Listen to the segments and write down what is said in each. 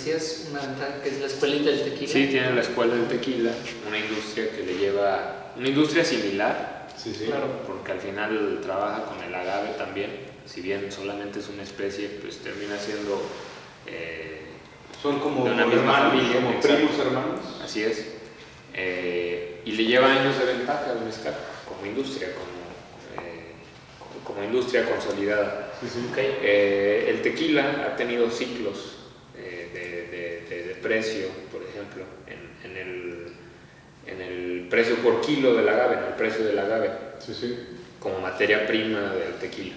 decías, que es la escuelita del tequila. Sí, tiene la escuela del tequila, una industria que le lleva, una industria similar, Sí, sí. Claro. porque al final trabaja con el agave también, si bien solamente es una especie, pues termina siendo son como de una misma hermanos, familia, como exacto. primos hermanos. Así es, y le lleva años de ventaja al mezcal como industria, como industria consolidada. Sí, sí. Okay. El tequila ha tenido ciclos de precio, por ejemplo, en el precio por kilo del agave, en el precio del agave, Sí, sí. como materia prima del tequila.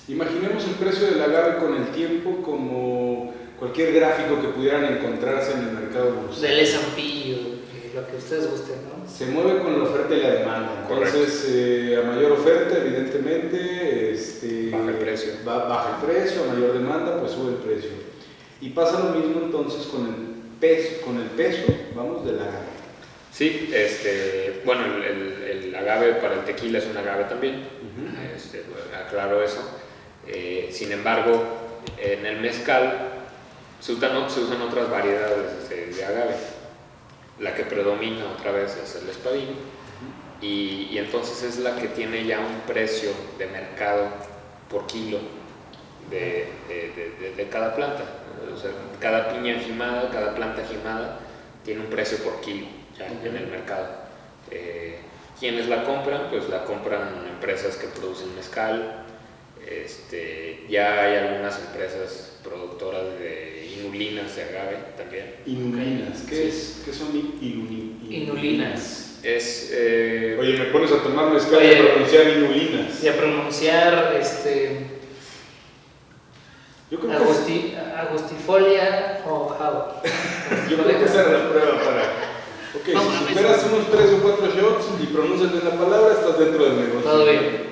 Imaginemos el precio del agave con el tiempo como cualquier gráfico que pudieran encontrarse en el mercado bursátil. Del S&P o lo que ustedes gusten, ¿no? Se mueve con la oferta y la demanda. Entonces, a mayor oferta, evidentemente, baja el precio. Baja el precio, a mayor demanda, pues sube el precio. Y pasa lo mismo entonces con el peso, vamos, del agave. Sí, bueno, el agave para el tequila es un agave también, aclaro eso. Sin embargo, en el mezcal se usan otras variedades de agave. La que predomina otra vez es el espadín, y entonces es la que tiene ya un precio de mercado por kilo de cada planta. O sea, cada piña jimada, cada planta jimada tiene un precio por kilo ya en el mercado. ¿Quiénes la compran? Pues la compran empresas que producen mezcal. Ya hay algunas empresas productoras de inulinas de agave también. Inulinas, ¿qué son Inulinas. Oye, me pones a tomar mezcal y a pronunciar inulinas. Y a pronunciar Yo creo que Agustifolia o Java. Yo creo que esa era la prueba para. Ok, No, si superas unos 3 o 4 shots y pronuncias bien la palabra, estás dentro del negocio. Todo bien.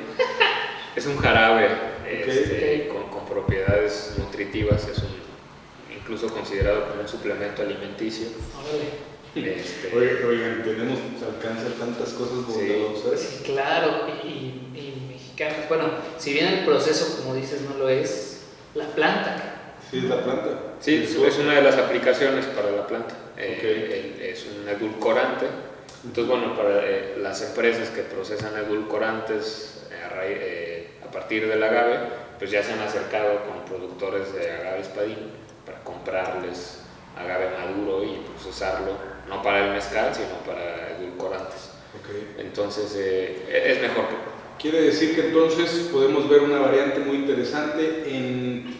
Es un jarabe Okay. con propiedades nutritivas, incluso considerado como un suplemento alimenticio. Oigan, tenemos alcance a tantas cosas bondadosas. Sí, claro, y mexicanos. Bueno, si bien el proceso, como dices, no lo es, la planta. Sí, es la planta. Sí, es una de las aplicaciones para la planta. Okay. Es un edulcorante. Entonces, bueno, para las empresas que procesan edulcorantes a partir del agave, pues ya se han acercado con productores de agave espadín para comprarles agave maduro y procesarlo, no para el mezcal, sino para edulcorantes. Okay. Entonces, es mejor. Quiere decir que entonces podemos ver una variante muy interesante en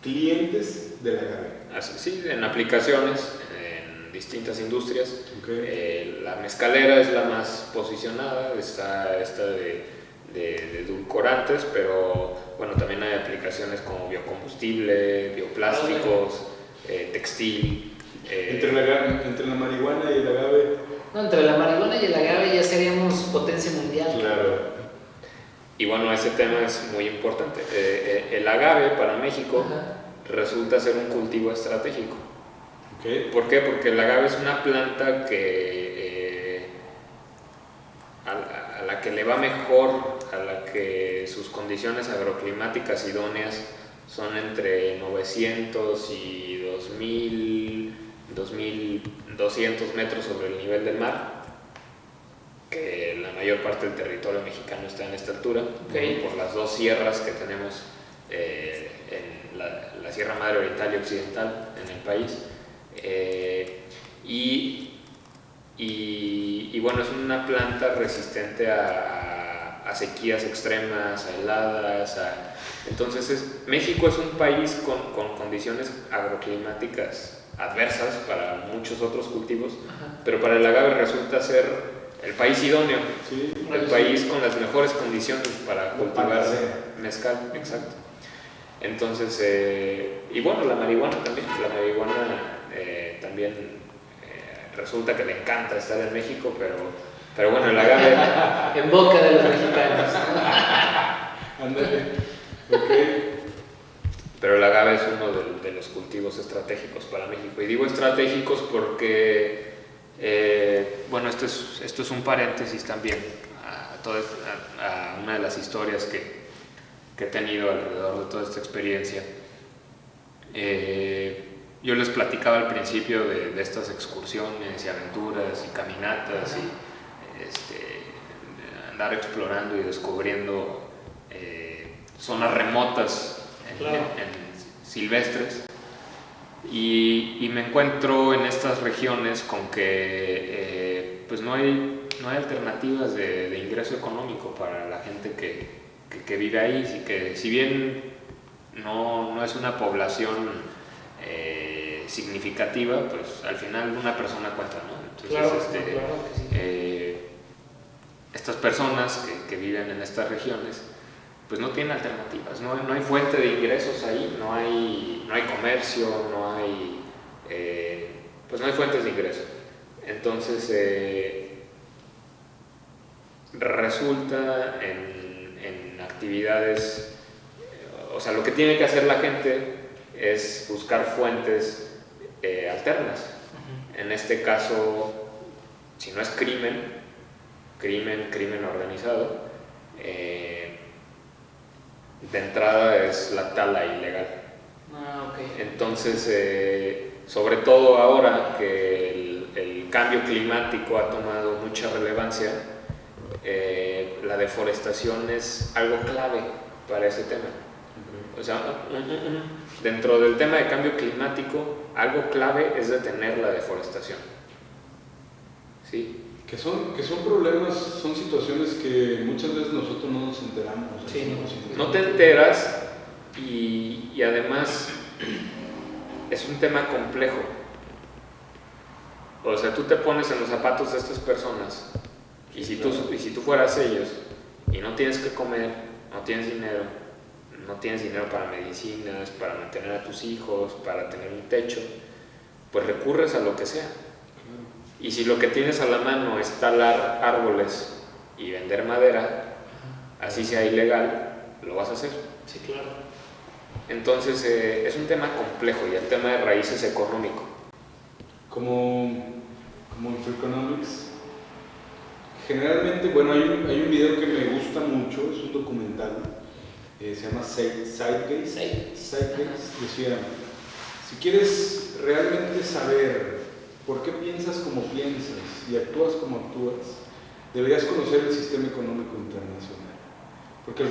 clientes del agave. Sí, en aplicaciones, en distintas industrias. Okay. La mezcalera es la más posicionada, está esta de edulcorantes, pero bueno, también hay aplicaciones como biocombustible, bioplásticos, textil. Entre la marihuana y el agave. No, entre la marihuana y el agave ya seríamos potencia mundial. Claro. Y bueno, ese tema es muy importante. El agave para México resulta ser un cultivo estratégico. Okay. ¿Por qué? Porque el agave es una planta que a la que le va mejor, a la que sus condiciones agroclimáticas idóneas son entre 900 y 2200 metros sobre el nivel del mar, que la mayor parte del territorio mexicano está en esta altura, por las dos sierras que tenemos, en la Sierra Madre Oriental y Occidental en el país. Y bueno, es una planta resistente a sequías extremas, a heladas. Entonces, México es un país con condiciones agroclimáticas adversas para muchos otros cultivos, pero para el agave resulta ser el país idóneo, el país con las mejores condiciones para cultivar mezcal. Exacto. Entonces, y bueno, la marihuana también. La marihuana también resulta que le encanta estar en México, pero bueno, el agave en boca de los mexicanos. Ándale. Okay. Pero el agave es uno de los cultivos estratégicos para México. Y digo estratégicos porque, bueno, esto es un paréntesis también a una de las historias que he tenido alrededor de toda esta experiencia. yo les platicaba al principio de estas excursiones y aventuras y caminatas y andar explorando y descubriendo zonas remotas en silvestres. Y me encuentro en estas regiones con que pues no hay alternativas de ingreso económico para la gente que vive ahí, y que si bien no es una población significativa, pues al final una persona cuenta, ¿no? Entonces, claro que sí. Estas personas que viven en estas regiones pues no tienen alternativas, no hay fuente de ingresos ahí, no hay comercio, no hay fuentes de ingreso. Entonces resulta en actividades, o sea, lo que tiene que hacer la gente es buscar fuentes alternas. En este caso, si no es crimen organizado, de entrada es la tala ilegal. Entonces, sobre todo ahora que el cambio climático ha tomado mucha relevancia, la deforestación es algo clave para ese tema. O sea, dentro del tema de cambio climático, algo clave es detener la deforestación. ¿Sí? Que son problemas, son situaciones que muchas veces nosotros no nos enteramos. Sí, no te enteras y además es un tema complejo. O sea, tú te pones en los zapatos de estas personas y si tú fueras ellos y no tienes que comer, no tienes dinero para medicinas, para mantener a tus hijos, para tener un techo, pues recurres a lo que sea. Y si lo que tienes a la mano es talar árboles y vender madera, así sea ilegal, lo vas a hacer. Sí, claro. Entonces es un tema complejo y el tema de raíz es económico. Como Infoeconomics, generalmente, bueno, hay un video que me gusta mucho, es un documental, se llama Zeitgeist. Decía, si quieres realmente saber por qué piensas como piensas y actúas como actúas, deberías conocer el sistema económico internacional. Porque al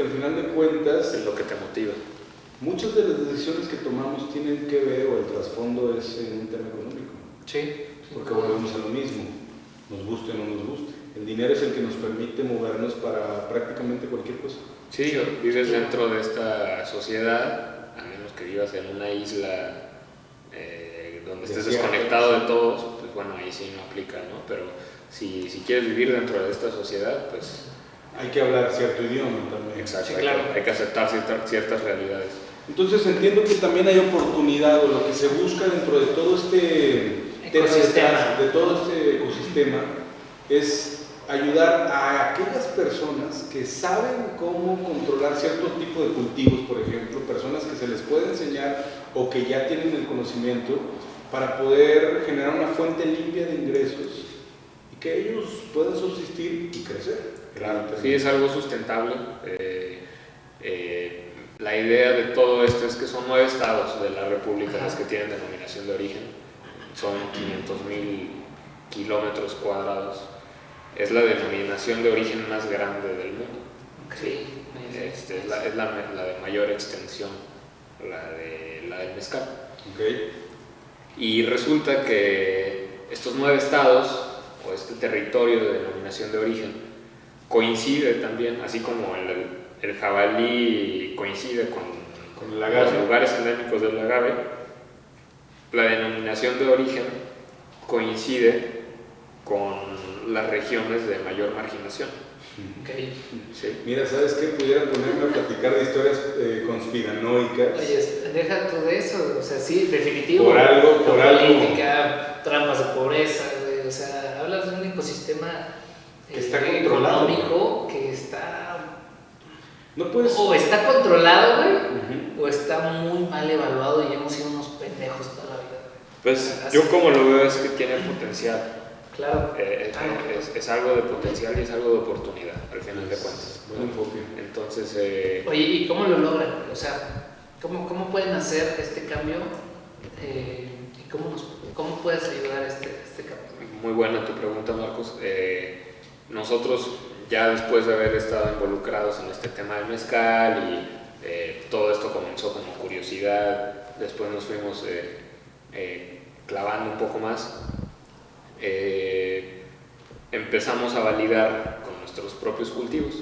final de cuentas Es lo que te motiva. Muchas de las decisiones que tomamos tienen que ver, o el trasfondo es en un tema económico. Sí. Porque volvemos a lo mismo, nos guste o no nos guste. El dinero es el que nos permite movernos para prácticamente cualquier cosa. Sí, vives dentro de esta sociedad, a menos que vivas en una isla donde estés desconectado de todos, pues bueno, ahí sí no aplica, ¿no? Pero si quieres vivir dentro de esta sociedad, pues hay que hablar cierto idioma también. Exacto, sí, claro. hay que aceptar ciertas realidades. Entonces entiendo que también hay oportunidad, o lo que se busca dentro de todo este ecosistema, de todo este ecosistema, es ayudar a aquellas personas que saben cómo controlar cierto tipo de cultivos, por ejemplo, personas que se les puede enseñar o que ya tienen el conocimiento para poder generar una fuente limpia de ingresos y que ellos puedan subsistir y crecer. Claro, sí, es algo sustentable. La idea de todo esto es que son 9 estados de la República los que tienen denominación de origen, son 500,000 kilómetros cuadrados. Es la denominación de origen más grande del mundo. Sí. Es la de mayor extensión, la del mezcal. Okay. Y resulta que estos 9 estados, o este territorio de denominación de origen, coincide también, así como el jabalí coincide con el agave, los lugares endémicos del agave, la denominación de origen coincide con las regiones de mayor marginación. Okay. Sí. Mira, ¿sabes qué? Pudiera ponerme a platicar de historias conspiranoicas. Oye, deja tú de eso, o sea, sí, definitivo. Por algo. Política, trampas de pobreza, güey, o sea, hablas de un ecosistema que está controlado, económico que está... No puedes... O está controlado, güey, o está muy mal evaluado y hemos sido unos pendejos toda la vida. Pues yo como lo veo es que tiene potencial. Claro. Es algo de potencial y es algo de oportunidad, al final de cuentas. Buen enfoque. Entonces... Oye, ¿y cómo lo logran? O sea, ¿cómo pueden hacer este cambio ¿Y cómo puedes ayudar a este campo? Muy buena tu pregunta, Marcos. Nosotros, ya después de haber estado involucrados en este tema del mezcal y todo esto comenzó como curiosidad, después nos fuimos clavando un poco más, empezamos a validar con nuestros propios cultivos.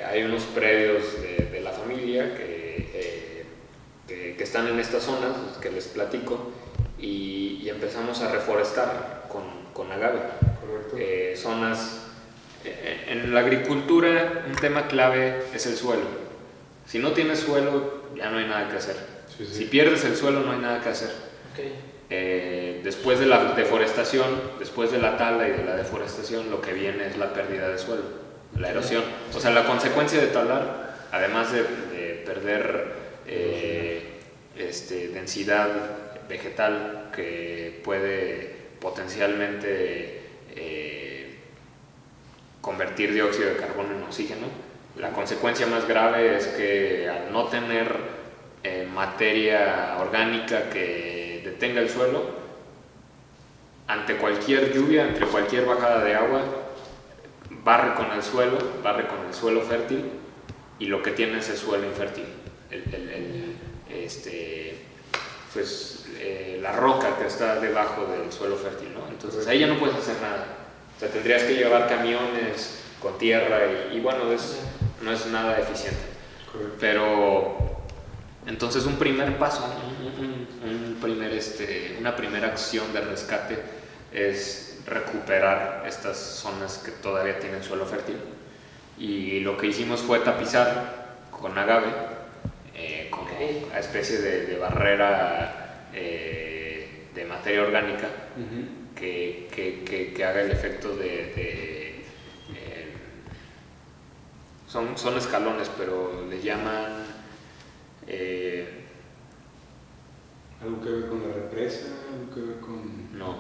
Hay unos predios de la familia que están en estas zonas que les platico y empezamos a reforestar con agave. Correcto. Zonas en la agricultura, un tema clave es el suelo. Si no tienes suelo, ya no hay nada que hacer. Sí, sí. Si pierdes el suelo, no hay nada que hacer. Después de la deforestación, después de la tala y de la deforestación, lo que viene es la pérdida de suelo, la erosión. O sea, la consecuencia de talar, además de perder densidad vegetal que puede potencialmente convertir dióxido de carbono en oxígeno, la consecuencia más grave es que al no tener materia orgánica que detenga el suelo, ante cualquier lluvia, ante cualquier bajada de agua, barre con el suelo fértil, y lo que tienes es suelo infértil. La roca que está debajo del suelo fértil, ¿no? Entonces ahí ya no puedes hacer nada. O sea, tendrías que llevar camiones con tierra y bueno, no es nada eficiente. Correcto. Pero entonces un primer paso, una primera acción de rescate es recuperar estas zonas que todavía tienen suelo fértil. Y lo que hicimos fue tapizar con agave, como una especie de barrera de materia orgánica que haga el efecto son escalones, pero le llaman ¿Algo que ver con la represa? ¿Algo que ver con...? no.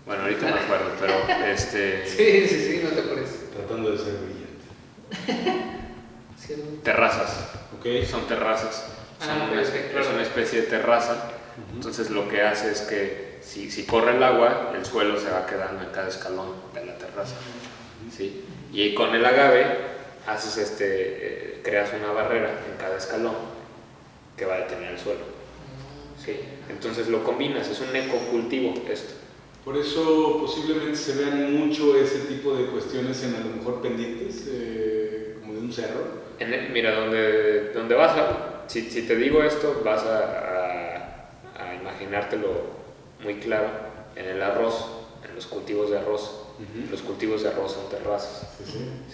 Bueno, ahorita me acuerdo, pero Sí, no te parece. Tratando de ser brillante. terrazas. Ok. Son terrazas. Claro. Es una especie de terraza. Entonces lo que hace es que si corre el agua, el suelo se va quedando en cada escalón de la terraza. ¿Sí? Y con el agave haces creas una barrera en cada escalón que va a detener el suelo. ¿Sí? Entonces lo combinas, es un ecocultivo esto. Por eso posiblemente se vean mucho ese tipo de cuestiones en a lo mejor pendientes, como de un cerro. Mira, donde vas si te digo esto, vas a imaginártelo muy claro en el arroz, en los cultivos de arroz. Los cultivos de arroz son terrazas.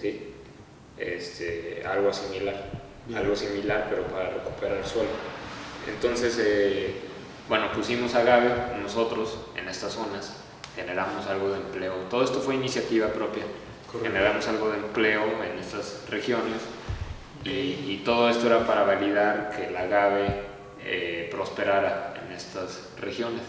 ¿Sí? Algo similar, pero para recuperar el suelo. Entonces, pusimos agave nosotros en estas zonas, generamos algo de empleo. Todo esto fue iniciativa propia. Correcto. Generamos algo de empleo en estas regiones y todo esto era para validar que el agave prosperara en estas regiones.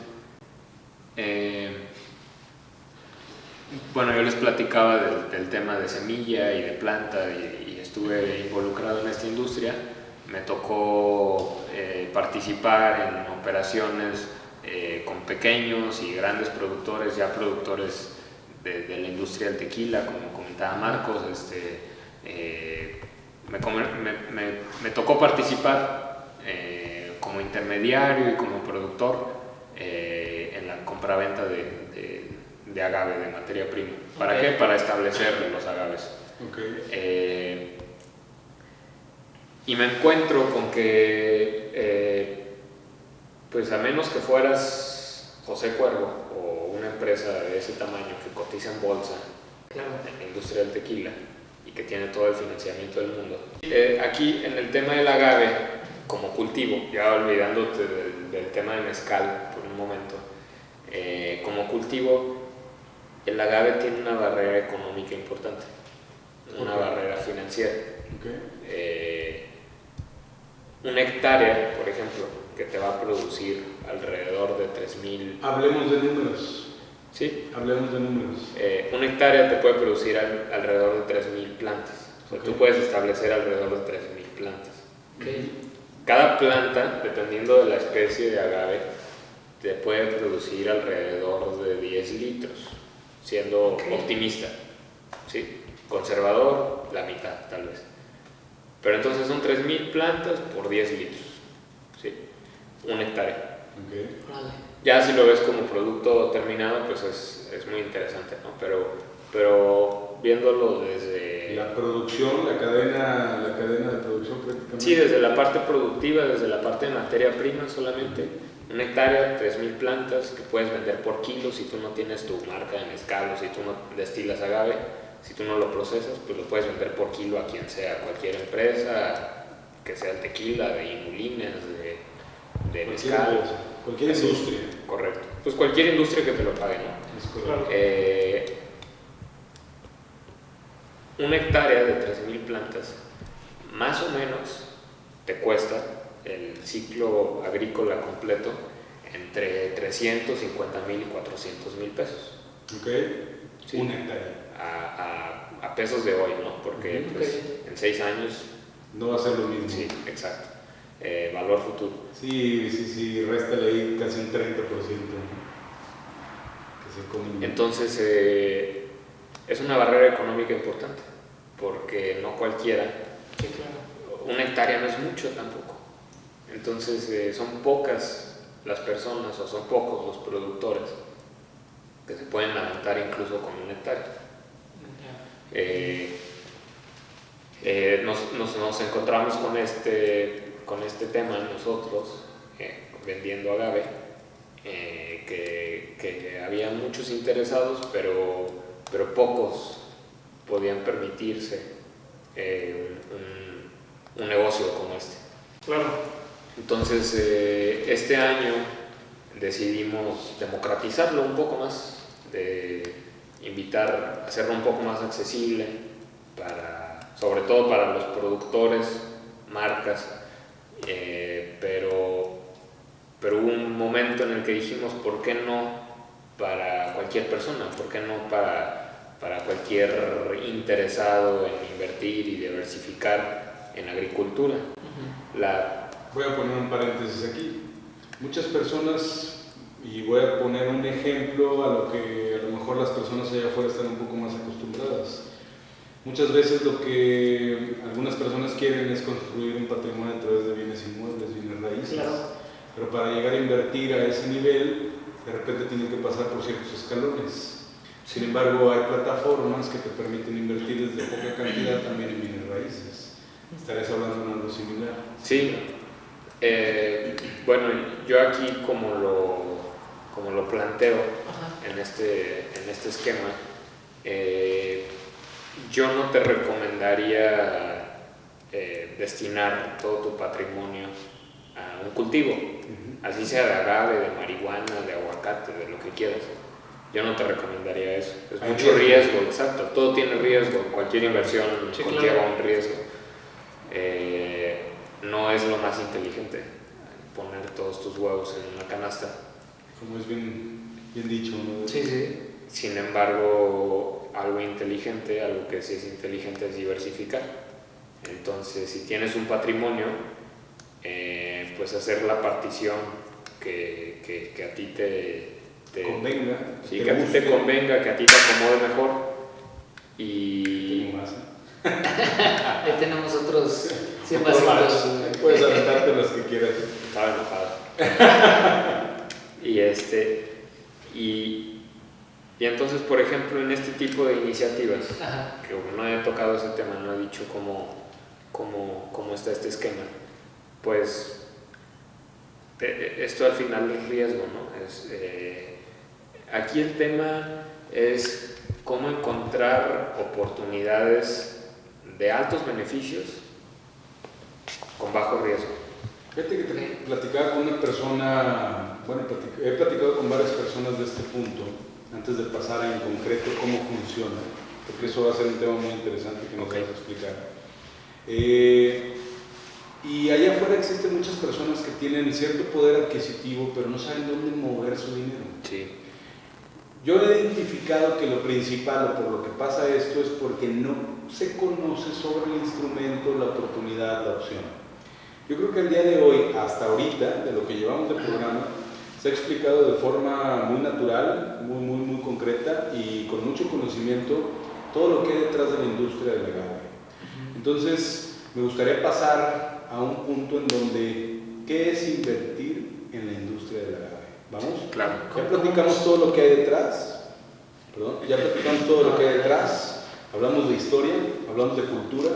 Yo les platicaba del tema de semilla y de planta y estuve involucrado en esta industria. Me tocó participar en operaciones con pequeños y grandes productores, ya productores de la industria del tequila, como comentaba Marcos. Me tocó participar como intermediario y como productor en la compraventa de agave, de materia prima. ¿Para qué? Para establecer los agaves. Y me encuentro con que, a menos que fueras José Cuervo o una empresa de ese tamaño que cotiza en bolsa, claro, en la industria del tequila y que tiene todo el financiamiento del mundo. Aquí en el tema del agave como cultivo, ya olvidándote del tema de mezcal por un momento, como cultivo el agave tiene una barrera económica importante, una barrera financiera. Una hectárea, por ejemplo, que te va a producir alrededor de 3,000. Hablemos de números. Sí. Hablemos de números. Una hectárea te puede producir alrededor de 3,000 plantas. O sea, tú puedes establecer alrededor de 3,000 plantas. Cada planta, dependiendo de la especie de agave, te puede producir alrededor de 10 litros, siendo optimista, ¿sí? Conservador, la mitad tal vez. Pero entonces son 3.000 plantas por 10 litros, ¿sí? 1 hectárea. Okay. Vale. Ya si lo ves como producto terminado, pues es muy interesante, ¿no? Pero viéndolo desde... La producción, la cadena de producción prácticamente. Sí, desde la parte productiva, desde la parte de materia prima solamente. 1 hectárea, 3.000 plantas que puedes vender por kilo si tú no tienes tu marca de mezcal o si tú no destilas agave. Si tú no lo procesas, pues lo puedes vender por kilo a quien sea, cualquier empresa, que sea el tequila, de inulines, de mezcal. Cualquier industria. Correcto. Pues cualquier industria que te lo pague, ¿no? Es correcto. 1 hectárea de 3.000 plantas, más o menos te cuesta el ciclo agrícola completo entre 350,000 y 400,000 pesos. Ok. Sí. 1 hectárea. A pesos de hoy, ¿no? Porque pues, en 6 años... No va a ser lo mismo. Sí, exacto. Valor futuro. Sí, réstale ahí casi un 30% que se come. Entonces, es una barrera económica importante, porque no cualquiera... Sí, claro. 1 hectárea no es mucho tampoco. Entonces, son pocas las personas o son pocos los productores que se pueden levantar incluso con 1 hectárea. Nos encontramos con este tema nosotros vendiendo agave, que había muchos interesados, pero pocos podían permitirse un negocio como este. Claro. Entonces, este año decidimos democratizarlo un poco más, hacerlo un poco más accesible, sobre todo para los productores, marcas, pero hubo un momento en el que dijimos, ¿por qué no para cualquier persona? ¿Por qué no para cualquier interesado en invertir y diversificar en agricultura? Voy a poner un paréntesis aquí. Muchas personas, y voy a poner un ejemplo a lo que a lo mejor las personas allá afuera están un poco más acostumbradas. Muchas veces lo que algunas personas quieren es construir un patrimonio a través de bienes inmuebles, bienes raíces. Claro. Pero para llegar a invertir a ese nivel, de repente tienen que pasar por ciertos escalones. Sin embargo, hay plataformas que te permiten invertir desde poca cantidad también en bienes raíces. ¿Estarías hablando de algo similar? Sí. Bueno, yo aquí como lo planteo en este esquema, yo no te recomendaría destinar todo tu patrimonio a un cultivo, así sea de agave, de marihuana, de aguacate, de lo que quieras. Yo no te recomendaría eso, es mucho riesgo, exacto, todo tiene riesgo, cualquier inversión conlleva un riesgo. No es lo más inteligente poner todos tus huevos en una canasta. Como es bien dicho, ¿no? Sí. Sin embargo, algo inteligente, algo que sí es inteligente es diversificar. Entonces, si tienes un patrimonio, pues hacer la partición que a ti te convenga, sí, que a ti te convenga, que a ti te acomode mejor. Y ahí tenemos otros 100 vasitos. vasitos. Puedes aventarte los que quieras. Estaba enojado. Y entonces, por ejemplo, en este tipo de iniciativas, que no he tocado ese tema, no he dicho cómo está este esquema, pues esto al final es riesgo, ¿no? Aquí el tema es cómo encontrar oportunidades de altos beneficios con bajo riesgo. Fíjate que te platicaba con una persona, he platicado con varias personas de este punto, antes de pasar en concreto cómo funciona, porque eso va a ser un tema muy interesante que nos vas a explicar. Y allá afuera existen muchas personas que tienen cierto poder adquisitivo, pero no saben dónde mover su dinero. Sí. Yo he identificado que lo principal, o por lo que pasa esto, es porque no se conoce sobre el instrumento, la oportunidad, la opción. Yo creo que el día de hoy, hasta ahorita, de lo que llevamos de programa, se ha explicado de forma muy natural, muy concreta y con mucho conocimiento todo lo que hay detrás de la industria del agave. Entonces, me gustaría pasar a un punto en donde, ¿qué es invertir en la industria del agave? ¿Vamos? Claro. Ya platicamos todo lo que hay detrás, ya platicamos todo lo que hay detrás, hablamos de historia, hablamos de cultura,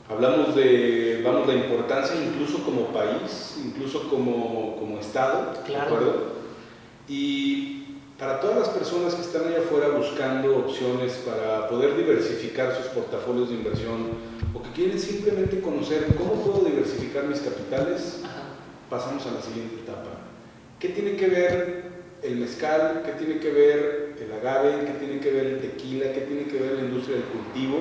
hablamos de, la importancia incluso como país, incluso como Estado, Claro. ¿de acuerdo? Y para todas las personas que están allá afuera buscando opciones para poder diversificar sus portafolios de inversión o que quieren simplemente conocer cómo puedo diversificar mis capitales, pasamos a la siguiente etapa. ¿Qué tiene que ver el mezcal? ¿Qué tiene que ver el agave? ¿Qué tiene que ver el tequila? ¿Qué tiene que ver la industria del cultivo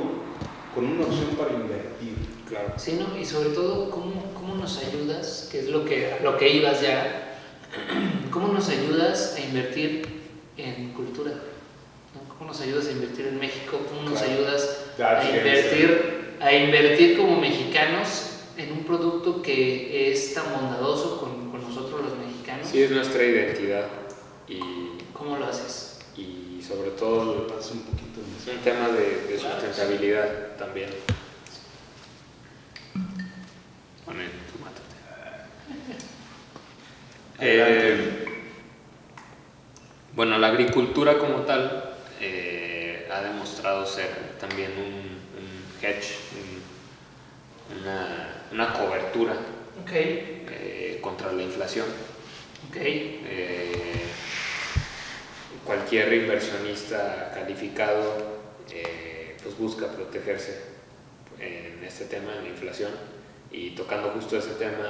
con una opción para invertir? Claro. Sí, ¿no? Y sobre todo, ¿cómo nos ayudas? Que es lo que ibas ya. ¿Cómo nos ayudas a invertir en cultura? ¿No? ¿Cómo nos ayudas a invertir en México? ¿Cómo nos ayudas a invertir como mexicanos en un producto que es tan bondadoso con nosotros los mexicanos? Sí, es nuestra identidad. Y ¿Cómo lo haces? y sobre todo Pasa un poquito es un tema de sustentabilidad también. Amén. Bueno, la agricultura como tal ha demostrado ser también un hedge, una cobertura contra la inflación. Cualquier inversionista calificado pues busca protegerse en este tema, en la inflación, y tocando justo ese tema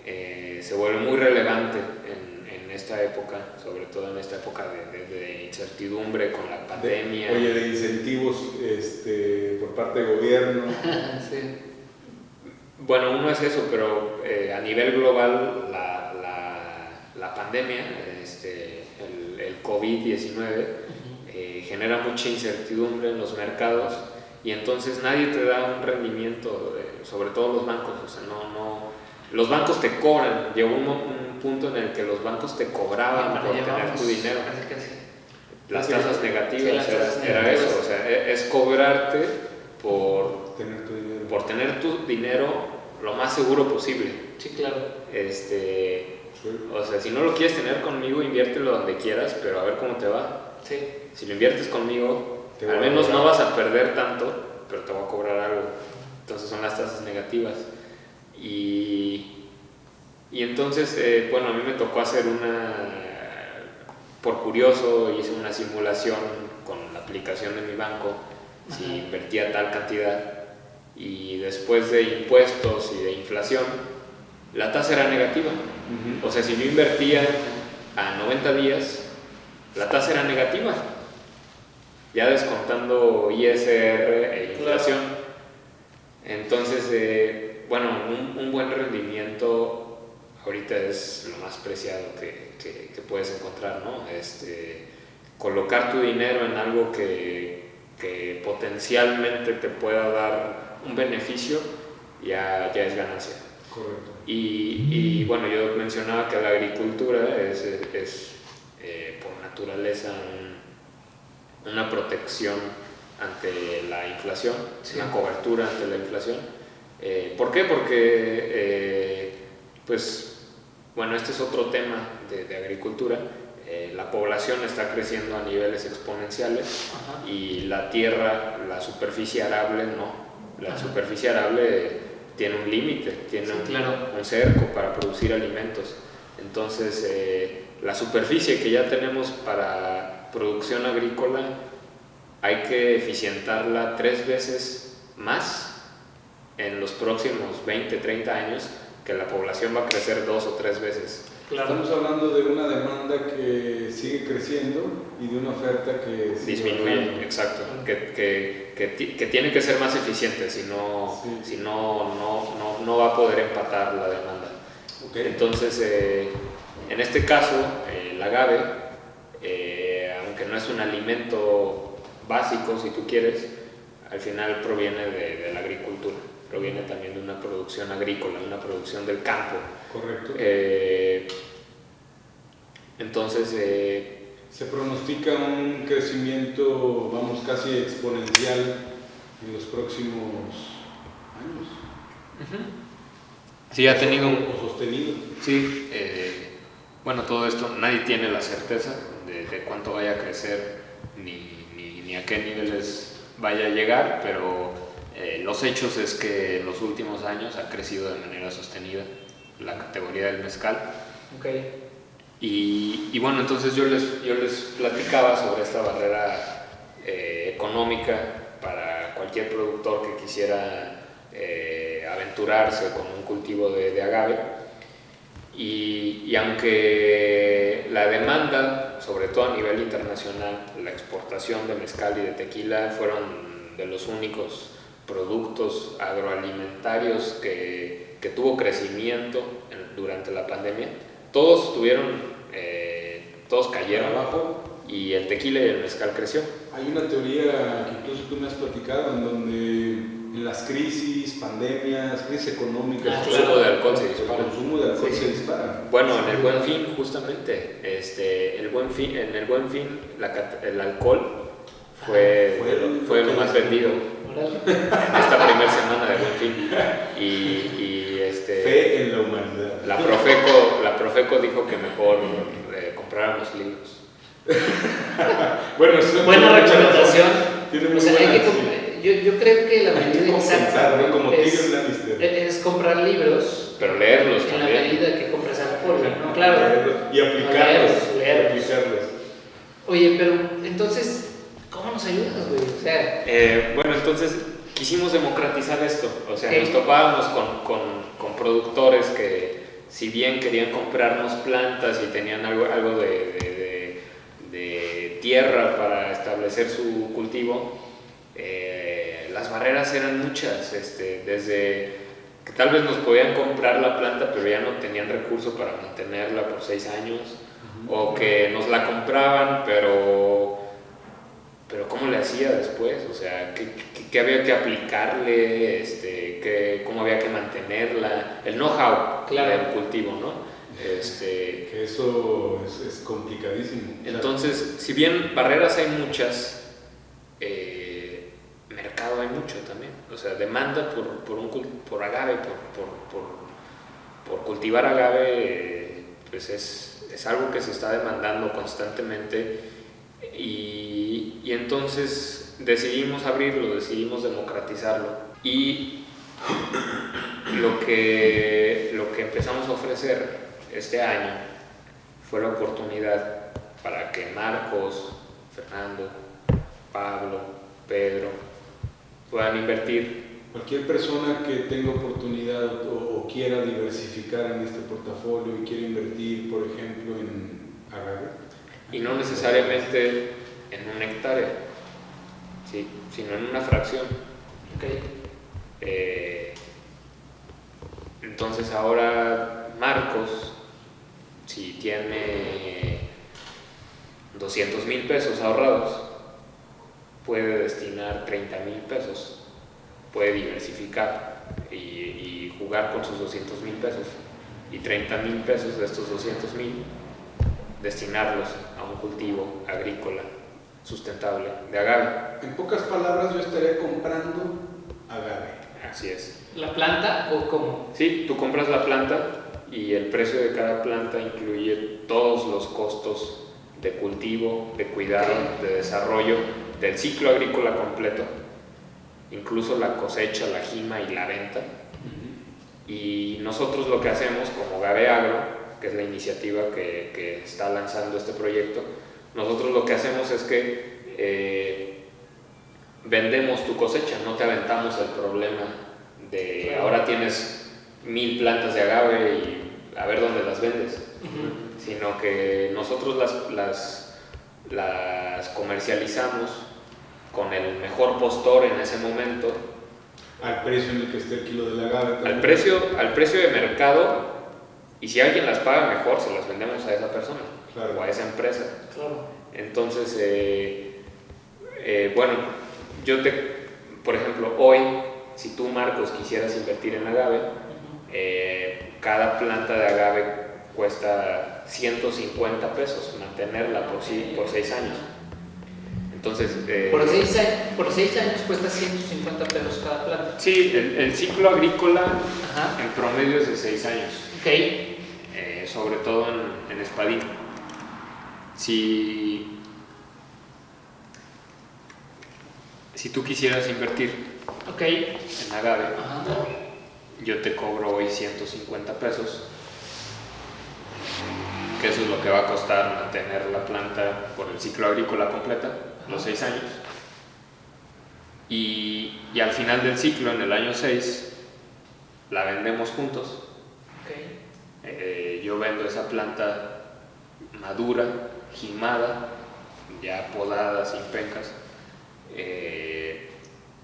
se vuelve muy relevante en esta época, sobre todo en esta época de incertidumbre con la pandemia. De incentivos por parte del gobierno. Sí. Bueno, uno es eso, pero a nivel global la pandemia, el COVID-19 genera mucha incertidumbre en los mercados y entonces nadie te da un rendimiento, sobre todo los bancos, o sea, los bancos te cobran, llegó un punto en el que los bancos te cobraban por tener tu dinero. Casi. Las tasas negativas, Sí, las tasas era negativas. eso, o sea, es cobrarte por Tener tu dinero. por tener tu dinero lo más seguro posible. Sí, claro. O sea, si no lo quieres tener conmigo, inviértelo donde quieras, pero a ver cómo te va. Sí. Si lo inviertes conmigo, Te voy al a menos cobrar. no vas a perder tanto, pero te voy a cobrar algo. Entonces son las tasas negativas. Y entonces, bueno, a mí me tocó hacer por curioso, hice una simulación con la aplicación de mi banco, si invertía tal cantidad, y después de impuestos y de inflación, la tasa era negativa. O sea, si yo invertía a 90 días, la tasa era negativa, ya descontando ISR e inflación. Entonces, bueno, un buen rendimiento ahorita es lo más preciado que puedes encontrar, ¿no? Colocar tu dinero en algo que potencialmente te pueda dar un beneficio, ya es ganancia. Correcto. Y bueno, yo mencionaba que la agricultura es por naturaleza una protección ante la inflación, una cobertura ante la inflación. ¿Por qué? Porque, pues, bueno, este es otro tema de agricultura. La población está creciendo a niveles exponenciales. Ajá. Y la tierra, la superficie arable no. La superficie arable tiene un límite, tiene un cerco para producir alimentos. Entonces, la superficie que ya tenemos para producción agrícola hay que eficientarla 3 veces más en los próximos 20, 30 años, que la población va a crecer 2 o 3 veces. Claro. Estamos hablando de una demanda que sigue creciendo y de una oferta que sigue Disminuye, bajando. exacto, que tiene que ser más eficiente, si no va a poder empatar la demanda. Okay. Entonces, en este caso, el agave, aunque no es un alimento básico, si tú quieres, al final proviene de la agricultura. proviene también de una producción agrícola, una producción del campo. Correcto. Entonces, se pronostica un crecimiento, vamos, casi exponencial en los próximos años. sí ha tenido o sostenido. Sí, bueno, todo esto nadie tiene la certeza de cuánto vaya a crecer ni a qué niveles vaya a llegar, pero los hechos es que en los últimos años ha crecido de manera sostenida la categoría del mezcal. Okay. Y bueno, entonces yo les platicaba sobre esta barrera económica para cualquier productor que quisiera aventurarse con un cultivo de agave. Y aunque la demanda, sobre todo a nivel internacional, la exportación de mezcal y de tequila fueron de los únicos productos agroalimentarios que tuvo crecimiento durante la pandemia, todos cayeron abajo y el tequila y el mezcal creció. Hay una teoría que incluso tú me has platicado en donde en las crisis, pandemias, crisis económicas, el consumo de alcohol se dispara. El consumo de alcohol se dispara. Bueno, en el Buen Fin, justamente, en el Buen Fin, el alcohol fue lo más vendido en esta primera semana de Buen Fin. Fe en la humanidad. La Profeco dijo que mejor compráramos libros. Bueno, es una buena recomendación. Tiene muy O sea, buena, yo creo que la medida exacta ¿no? Como es comprar libros, pero leerlos en también. la medida que compras alcohol, ¿no? Claro. Y aplicarlos. Leerlos. Oye, pero entonces, ¿cómo nos ayudas, güey? O sea, bueno, entonces quisimos democratizar esto. O sea, okay. Nos topábamos con productores que, si bien querían comprarnos plantas y tenían algo de tierra para establecer su cultivo, las barreras eran muchas, desde que tal vez nos podían comprar la planta pero ya no tenían recursos para mantenerla por 6 años, o que nos la compraban pero ¿cómo le hacía después? O sea, ¿qué había que aplicarle? ¿Cómo había que mantenerla? El know-how del cultivo, ¿no? Que eso es complicadísimo. Entonces, si bien barreras hay muchas, mercado hay mucho también. O sea, demanda por agave, por cultivar agave, pues es algo que se está demandando constantemente. Y entonces decidimos abrirlo, decidimos democratizarlo. Y lo que empezamos a ofrecer este año fue la oportunidad para que Marcos, Fernando, Pablo, Pedro puedan invertir. Cualquier persona que tenga oportunidad o quiera diversificar en este portafolio y quiera invertir, por ejemplo, en agave. Y no necesariamente en una hectárea, ¿sí? Sino en una fracción. Okay. Entonces ahora Marcos, si tiene 200,000 pesos ahorrados, puede destinar 30,000 pesos, puede diversificar y jugar con sus 200,000 pesos, y 30,000 pesos de estos 200,000 destinarlos a un cultivo agrícola sustentable de agave. En pocas palabras, yo estaría comprando agave. Así es. ¿La planta o cómo? Sí, tú compras la planta y el precio de cada planta incluye todos los costos de cultivo, de cuidado, de desarrollo, del ciclo agrícola completo, incluso la cosecha, la jima y la venta. Y nosotros lo que hacemos como Gave Agro, que es la iniciativa que está lanzando este proyecto, nosotros lo que hacemos es que vendemos tu cosecha, no te aventamos el problema de ahora tienes 1,000 plantas de agave y a ver dónde las vendes, sino que nosotros las comercializamos con el mejor postor en ese momento, al precio en el que esté el kilo del agave también. al precio de mercado, y si alguien las paga mejor, se las vendemos a esa persona, claro, o a esa empresa. Claro. Entonces, bueno, por ejemplo, hoy si tú, Marcos, quisieras invertir en agave, cada planta de agave cuesta 150 pesos mantenerla por 6 años. Entonces, por 6 años cuesta 150 pesos cada planta. sí, el ciclo agrícola Ajá. en promedio es de 6 años. Ok. Sobre todo en Espadín. Si tú quisieras invertir en agave, Ajá. yo te cobro hoy 150 pesos, que eso es lo que va a costar mantener la planta por el ciclo agrícola completa, los 6 años. Y al final del ciclo, en el año 6, la vendemos juntos. Yo vendo esa planta madura, jimada, ya podada, sin pencas.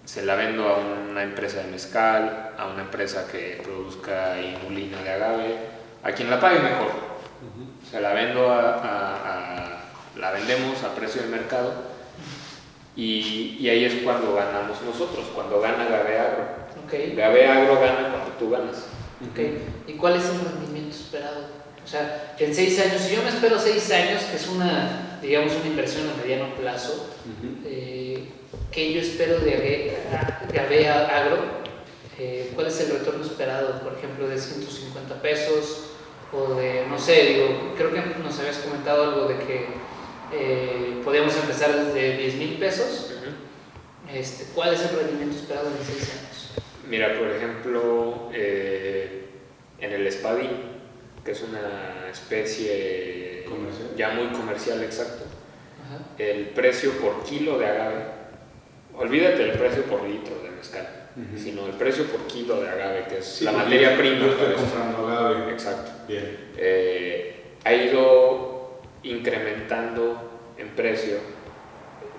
Se la vendo a una empresa de mezcal, a una empresa que produzca inulina de agave, a quien la pague mejor. Se la vendo la vendemos a precio de mercado, y ahí es cuando ganamos nosotros, cuando gana Agave Agro. Agave Agro gana cuando tú ganas. ¿Y cuál es el rendimiento esperado? O sea, en 6 años, si yo me espero 6 años, que es una inversión a mediano plazo, ¿qué yo espero de Agave Agro? ¿Cuál es el retorno esperado? Por ejemplo, de 150 pesos o de, no sé, creo que nos habías comentado algo de que podíamos empezar desde 10,000 pesos. ¿Cuál es el rendimiento esperado en 6 años? Mira, por ejemplo, en el espadín, que es una especie ¿Comercial? Ya muy comercial, exacto. Ajá. El precio por kilo de agave, olvídate del precio por litro de mezcal, sino el precio por kilo de agave, que es la materia prima. Yo estoy comprando agave. Exacto. Bien. Ha ido incrementando en precio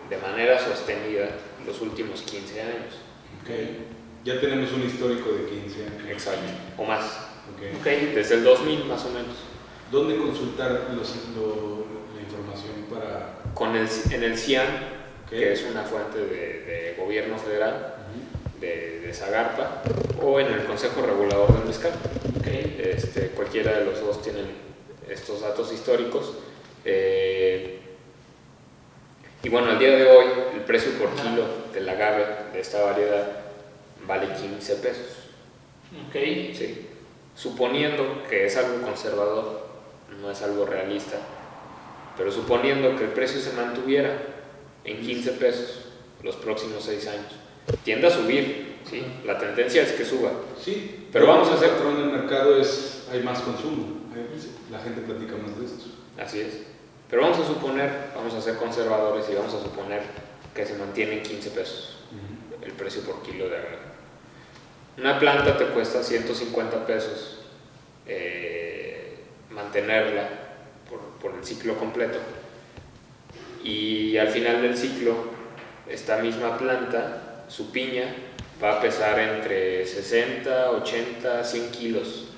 de manera sostenida los últimos 15 años. Ya tenemos un histórico de 15 años. Exacto, o más. Desde el 2000 más o menos. ¿Dónde consultar la información para...? En el CIAN, que es una fuente de gobierno federal, de Zagarpa, o en el Consejo Regulador del Mezcal. Cualquiera de los dos tienen estos datos históricos. Y bueno, al día de hoy, el precio por kilo del agave de esta variedad vale 15 pesos. Sí. Suponiendo que es algo conservador, no es algo realista, pero suponiendo que el precio se mantuviera en 15 pesos los próximos 6 años, tiende a subir, ¿sí? La tendencia es que suba. Sí, pero vamos a hacer... El patrón del mercado hay más consumo, la gente platica más de esto. Así es. Pero vamos a suponer, vamos a ser conservadores y vamos a suponer que se mantiene en 15 pesos el precio por kilo de agave. Una planta te cuesta 150 pesos mantenerla por el ciclo completo, y al final del ciclo esta misma planta, su piña, va a pesar entre 60, 80, 100 kilos.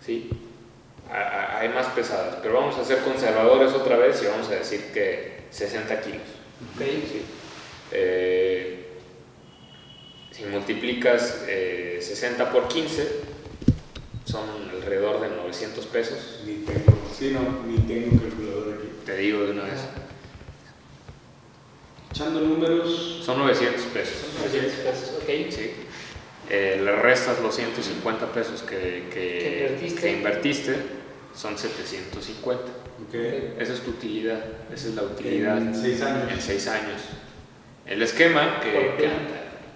¿Sí? Hay más pesadas, pero vamos a ser conservadores otra vez y vamos a decir que 60 kilos. ¿Sí? Si multiplicas 60 por 15, son alrededor de 900 pesos. Ni tengo calculador aquí. Te digo de una vez. Echando números. Son 900 pesos. 900 pesos, Sí. Le restas los 150 pesos que invertiste, son 750. Esa es tu utilidad, esa es la utilidad en 6 años. En 6 años. El esquema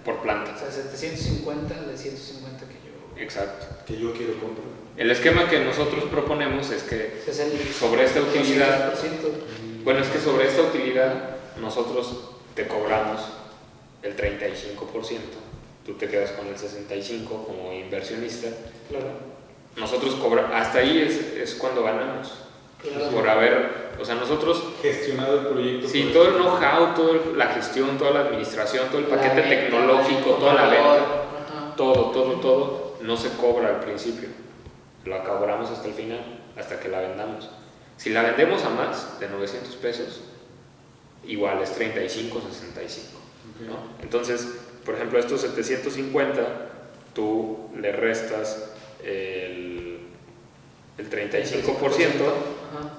por planta. O sea, 750 de 150 que yo... Exacto. Que yo quiero comprar. El esquema que nosotros proponemos es que Es sobre esta utilidad, 200%. bueno, es que sobre esta utilidad nosotros te cobramos el 35%. Tú te quedas con el 65% como inversionista. Claro. Nosotros cobramos, hasta ahí es cuando ganamos. Claro. Por haber, o sea, nosotros gestionado el proyecto. Sí, todo el know-how, toda la gestión, toda la administración, todo el paquete tecnológico, toda la venta, todo, no se cobra al principio. Lo cobramos hasta el final, hasta que la vendamos. Si la vendemos a más de 900 pesos, igual es 35, 65. ¿No? Entonces, por ejemplo, estos 750, tú le restas el 35% Ajá.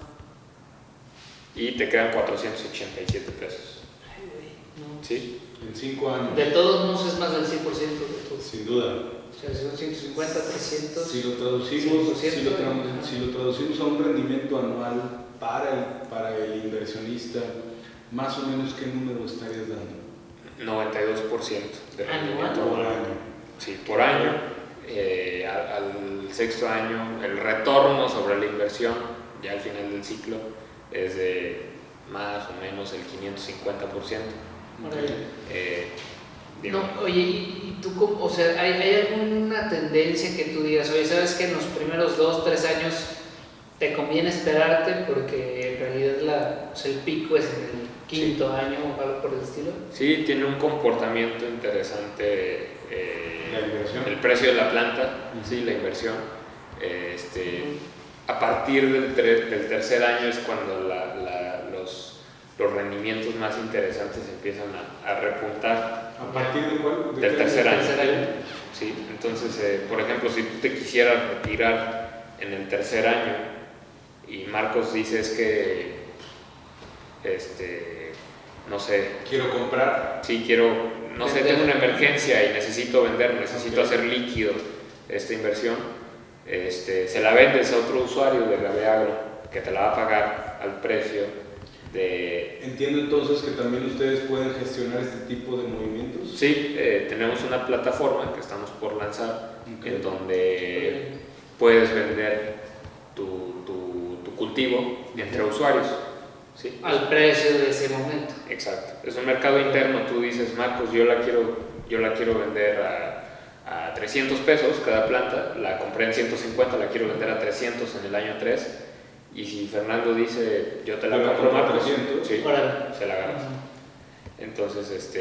y te quedan 487 pesos. Ay, güey, no. ¿Sí? En 5 años. De todos modos es más del 100% de todo. Sin duda. O sea, son 150, 300. Si lo traducimos, 100%, si lo traducimos a un rendimiento anual para el inversionista, más o menos ¿qué número estarías dando? 92% de rendimiento ¿Anual? Por año. Sí, por año. Al sexto año, el retorno sobre la inversión, ya al final del ciclo, es de más o menos el 550%. No, oye, ¿y tú cómo? O sea, ¿hay alguna tendencia que tú digas, oye, sabes que en los primeros 2, 3 años te conviene esperarte porque en realidad el pico es en el quinto año o algo por el estilo? Sí, tiene un comportamiento interesante La inversión. el precio de la planta, sí, la inversión. A partir del tercer año es cuando los rendimientos más interesantes empiezan a repuntar. ¿A partir de cuál? Del tercer año. año. Sí, entonces, por ejemplo, si tú te quisieras retirar en el tercer año y Marcos dice es que, no sé, Quiero comprar. sí, no sé, tengo una emergencia y necesito vender, necesito hacer líquido esta inversión, se la vendes a otro usuario de Gabeagro que te la va a pagar al precio de... Entiendo entonces que también ustedes pueden gestionar este tipo de movimientos. Sí, tenemos una plataforma que estamos por lanzar Okay. en donde puedes vender tu cultivo entre usuarios. ¿Sí? Al precio de ese momento. Exacto. Es un mercado interno. Tú dices, Marcos, yo la quiero vender a 300 pesos cada planta. La compré en 150, la quiero vender a 300 en el año 3. Y si Fernando dice, yo te la compro, Marcos, 300, sí, Órale. se la agarras. Entonces,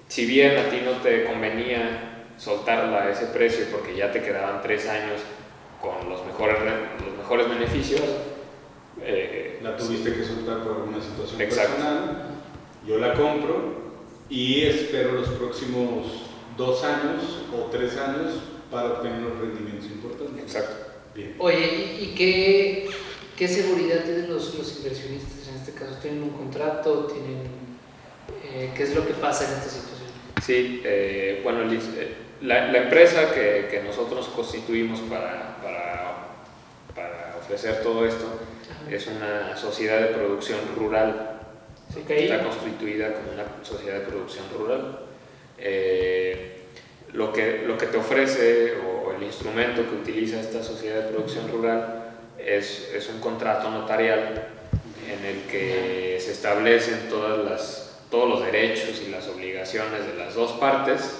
si bien a ti no te convenía soltarla a ese precio porque ya te quedaban 3 años con los mejores beneficios, La tuviste que soltar por alguna situación Exacto. personal. Yo la compro y espero los próximos 2 años o 3 años para obtener unos rendimientos importantes. Exacto. Bien. Oye, ¿y qué seguridad tienen los inversionistas en este caso? ¿Tienen un contrato? ¿Qué es lo que pasa en esta situación? Sí, bueno, la empresa que nosotros constituimos para ofrecer todo esto es una sociedad de producción rural. ¿Sí? Okay. Está constituida como una sociedad de producción rural. Lo que te ofrece o el instrumento que utiliza esta sociedad de producción rural es un contrato notarial en el que se establecen todos los derechos y las obligaciones de las dos partes.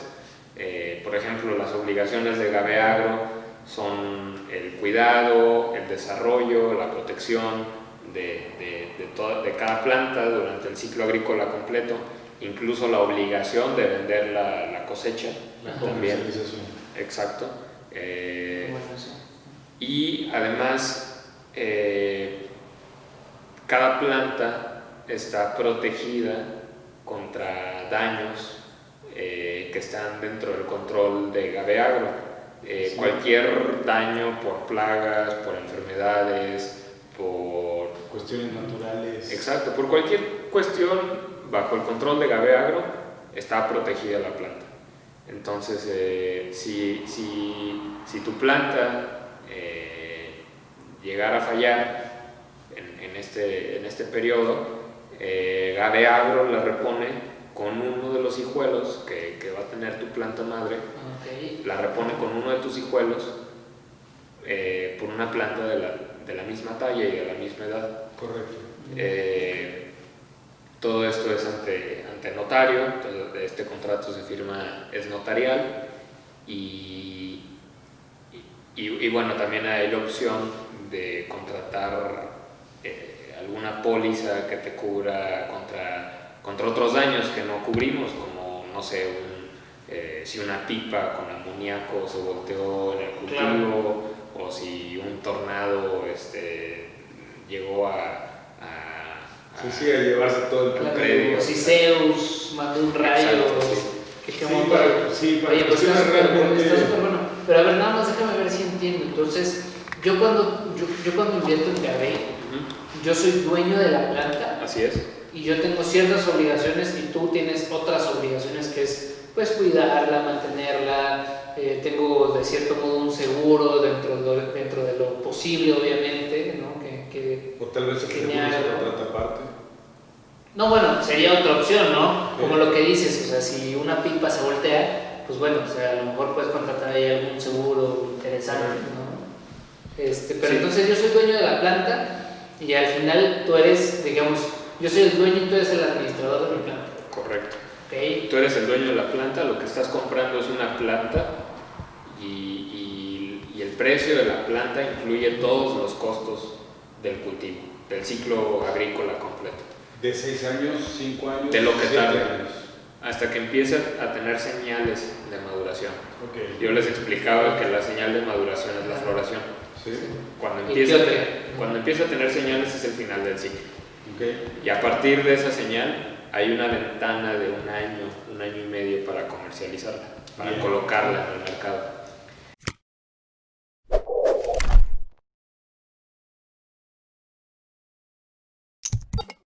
Por ejemplo, las obligaciones de Gabeagro son el cuidado, el desarrollo, la protección de cada planta durante el ciclo agrícola completo, incluso la obligación de vender la cosecha. La también. comercialización. Exacto. Bueno, sí. Y además, cada planta está protegida contra daños que están dentro del control de Gabeagro. Sí. Cualquier daño por plagas, por enfermedades, por Cuestiones naturales. Exacto, por cualquier cuestión bajo el control de Gabeagro está protegida la planta. Entonces, si tu planta llegara a fallar en este periodo, Gabeagro la repone con uno de los hijuelos que va a tener tu planta madre. Okay. La repone con uno de tus hijuelos por una planta de la misma talla y de la misma edad. Correcto. Todo esto es ante notario. Entonces, este contrato se firma, es notarial y bueno, también hay la opción de contratar alguna póliza que te cubra contra otros daños que no cubrimos, como no sé, si una pipa con amoníaco se volteó en el cultivo, claro, o si un tornado llegó a llevarse todo el claro, predio. si Zeus mandó un rayo. Exacto, sí. que Sí, quemó. sí, Oye, pues está súper realmente... bueno. Pero a ver, nada más déjame ver si entiendo. Entonces, yo cuando invierto en Cavey, yo soy dueño de la planta. Así es. Y yo tengo ciertas obligaciones y tú tienes otras obligaciones que es pues cuidarla, mantenerla, tengo de cierto modo un seguro dentro de lo posible, obviamente, ¿no? O tal vez el seguro se contrata aparte. No, bueno, sería otra opción, ¿no? Okay. Como lo que dices, o sea, si una pipa se voltea, pues bueno, o sea, a lo mejor puedes contratar ahí algún seguro interesante, ¿no? Pero sí. Entonces yo soy dueño de la planta y al final tú eres, digamos, yo soy el dueño y tú eres el administrador de mi planta. Correcto. Okay. Tú eres el dueño de la planta, lo que estás comprando es una planta y el precio de la planta incluye todos los costos del cultivo, del ciclo agrícola completo. De 6 años, 5 años, de lo que 7 tarde, años. hasta que empieza a tener señales de maduración. Okay. Yo les explicaba que la señal de maduración es la floración. Sí. Cuando empieza a tener señales es el final del ciclo. Okay. Y a partir de esa señal hay una ventana de un año y medio para comercializarla, para colocarla en el mercado.